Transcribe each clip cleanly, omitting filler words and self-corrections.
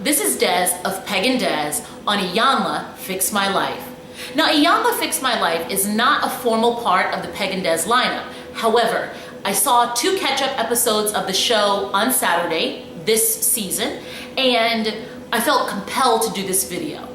This is Des of PegandDes on Iyanla Fix My Life. Now, Iyanla Fix My Life is not a formal part of the PegandDes lineup. However, I saw 2 catch-up episodes of the show on Saturday this season, and I felt compelled to do this video.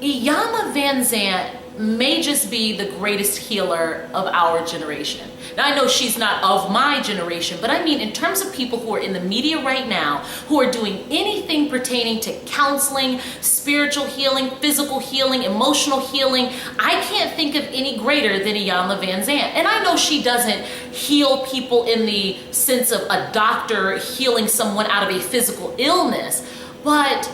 Iyanla Vanzant may just be the greatest healer of our generation. Now, I know she's not of my generation, but I mean in terms of people who are in the media right now, who are doing anything pertaining to counseling, spiritual healing, physical healing, emotional healing, I can't think of any greater than Iyanla Vanzant. And I know she doesn't heal people in the sense of a doctor healing someone out of a physical illness, but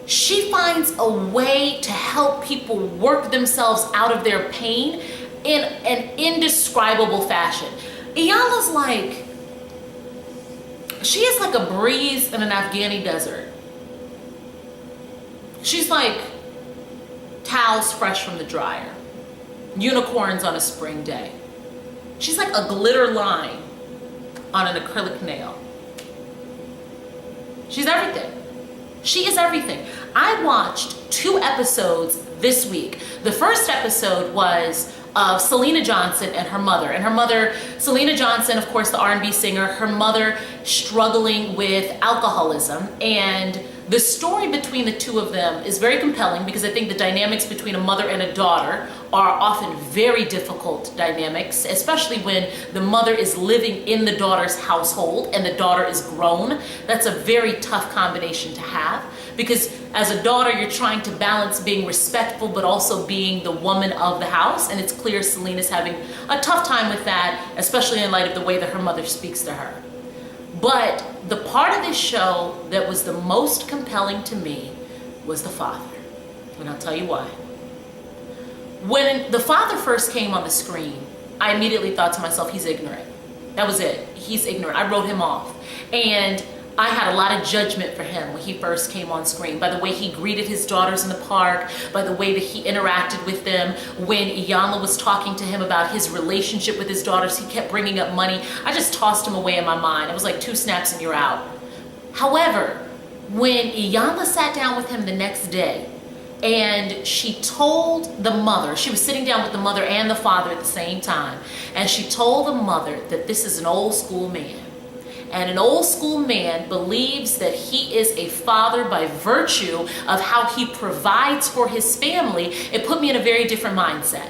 she finds a way to help people work themselves out of their pain in an indescribable fashion. Iyanla's like, she is like a breeze in an Afghani desert. She's like towels fresh from the dryer, unicorns on a spring day. She's like a glitter line on an acrylic nail. She's everything. She is everything. I watched 2 episodes this week. The first episode was of Syleena Johnson and her mother. And her mother, Syleena Johnson, of course, the R&B singer, her mother struggling with alcoholism. And the story between the 2 of them is very compelling because I think the dynamics between a mother and a daughter are often very difficult dynamics, especially when the mother is living in the daughter's household and the daughter is grown. That's a very tough combination to have because as a daughter, you're trying to balance being respectful but also being the woman of the house. And it's clear Syleena's having a tough time with that, especially in light of the way that her mother speaks to her. But the part of this show that was the most compelling to me was the father. And I'll tell you why. When the father first came on the screen, I immediately thought to myself, he's ignorant. That was it. He's ignorant. I wrote him off. And I had a lot of judgment for him when he first came on screen, by the way he greeted his daughters in the park, by the way that he interacted with them. When Iyanla was talking to him about his relationship with his daughters, he kept bringing up money. I just tossed him away in my mind. It was like 2 snaps and you're out. However, when Iyanla sat down with him the next day and she told the mother, she was sitting down with the mother and the father at the same time, and she told the mother that this is an old school man. And an old school man believes that he is a father by virtue of how he provides for his family. It put me in a very different mindset.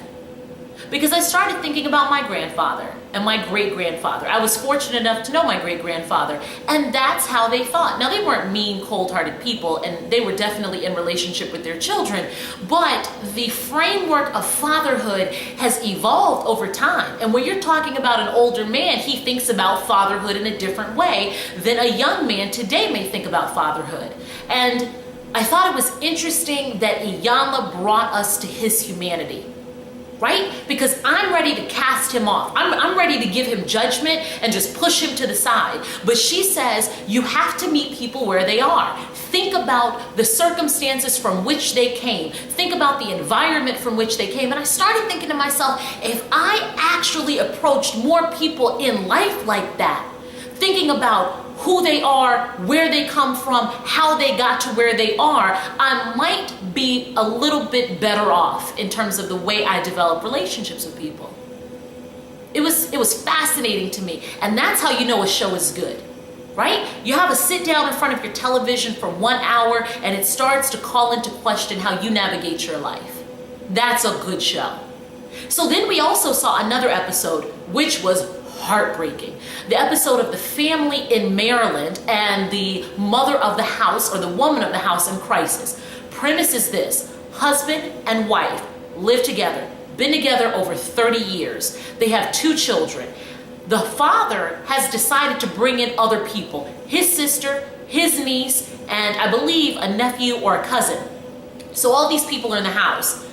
Because I started thinking about my grandfather and my great-grandfather. I was fortunate enough to know my great-grandfather, and that's how they thought. Now, they weren't mean, cold-hearted people, and they were definitely in relationship with their children, but the framework of fatherhood has evolved over time. And when you're talking about an older man, he thinks about fatherhood in a different way than a young man today may think about fatherhood. And I thought it was interesting that Iyanla brought us to his humanity. Right? Because I'm ready to cast him off. I'm ready to give him judgment and just push him to the side. But she says you have to meet people where they are. Think about the circumstances from which they came. Think about the environment from which they came. And I started thinking to myself, if I actually approached more people in life like that, thinking about who they are, where they come from, how they got to where they are, I might be a little bit better off in terms of the way I develop relationships with people. It was fascinating to me, and that's how you know a show is good, right? You have a sit down in front of your television for 1 hour and it starts to call into question how you navigate your life. That's a good show. So then we also saw another episode, which was heartbreaking. The episode of the family in Maryland and the mother of the house, or the woman of the house, in crisis. Premise is this: husband and wife live together, been together over 30 years. They have 2 children. The father has decided to bring in other people, his sister, his niece, and I believe a nephew or a cousin. So all these people are in the house.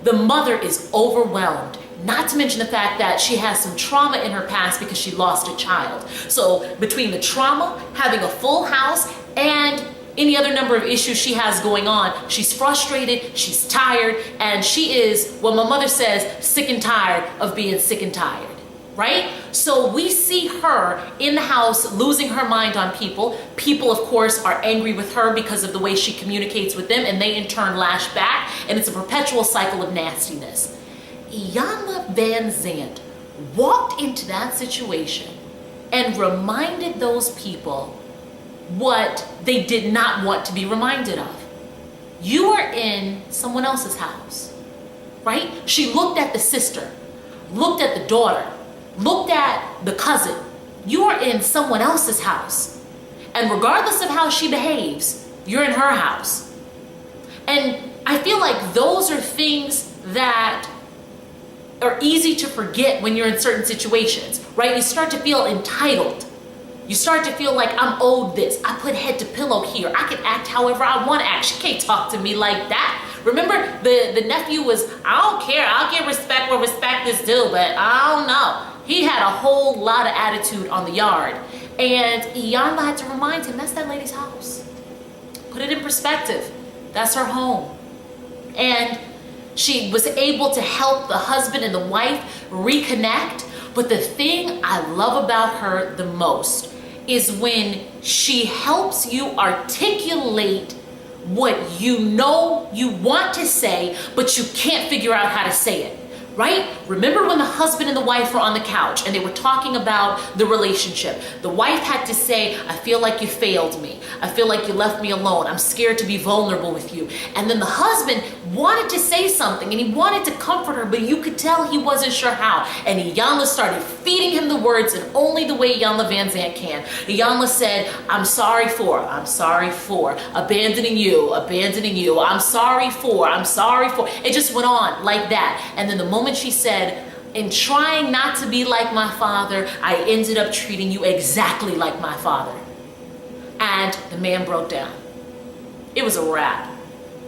The mother is overwhelmed. Not to mention the fact that she has some trauma in her past because she lost a child. So between the trauma, having a full house, and any other number of issues she has going on, she's frustrated, she's tired, and she is, what my mother says, sick and tired of being sick and tired. right? So we see her in the house losing her mind on people. People, of course, are angry with her because of the way she communicates with them, and they in turn lash back, and it's a perpetual cycle of nastiness. Iyanla Van Zandt walked into that situation and reminded those people what they did not want to be reminded of. You are in someone else's house, right? She looked at the sister, looked at the daughter, looked at the cousin. You are in someone else's house. And regardless of how she behaves, you're in her house. And I feel like those are things that are easy to forget when you're in certain situations, right? You start to feel entitled. You start to feel like I'm owed this. I put head to pillow here. I can act however I want to act. She can't talk to me like that. Remember, the nephew was, I don't care. I'll give respect where respect is due, but I don't know. He had a whole lot of attitude on the yard. And Iyanla had to remind him, that's that lady's house. Put it in perspective. That's her home. And she was able to help the husband and the wife reconnect. But the thing I love about her the most is when she helps you articulate what you know you want to say, but you can't figure out how to say it. Right? Remember when the husband and the wife were on the couch and they were talking about the relationship? The wife had to say, I feel like you failed me. I feel like you left me alone. I'm scared to be vulnerable with you. And then the husband wanted to say something and he wanted to comfort her, but you could tell he wasn't sure how. And Iyanla started feeding him the words in only the way Iyanla Van Zandt can. Iyanla said, I'm sorry for abandoning you. I'm sorry for. It just went on like that. And then the moment she said, in trying not to be like my father, I ended up treating you exactly like my father. And the man broke down. It was a wrap.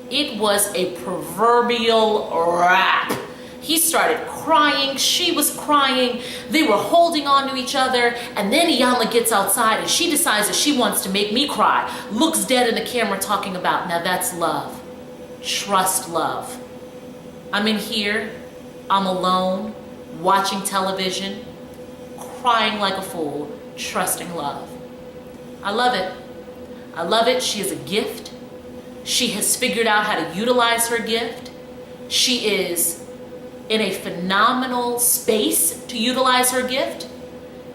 It was a proverbial wrap. He started crying, she was crying, they were holding on to each other, and then Iyanla gets outside and she decides that she wants to make me cry. Looks dead in the camera talking about, now that's love. Trust love. I'm in here, I'm alone, watching television, crying like a fool, trusting love. I love it. I love it. She is a gift. She has figured out how to utilize her gift. She is in a phenomenal space to utilize her gift.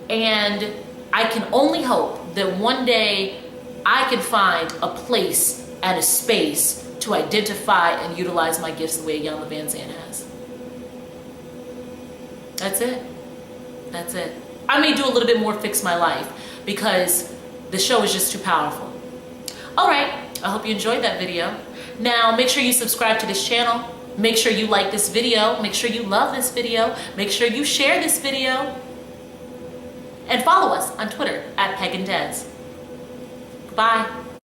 And I can only hope that one day I can find a place and a space to identify and utilize my gifts the way Iyanla Van Zandt has. That's it. That's it. I may do a little bit more Fix My Life because the show is just too powerful. All right, I hope you enjoyed that video. Now, make sure you subscribe to this channel. Make sure you like this video. Make sure you love this video. Make sure you share this video. And follow us on Twitter at PegandDes. Bye.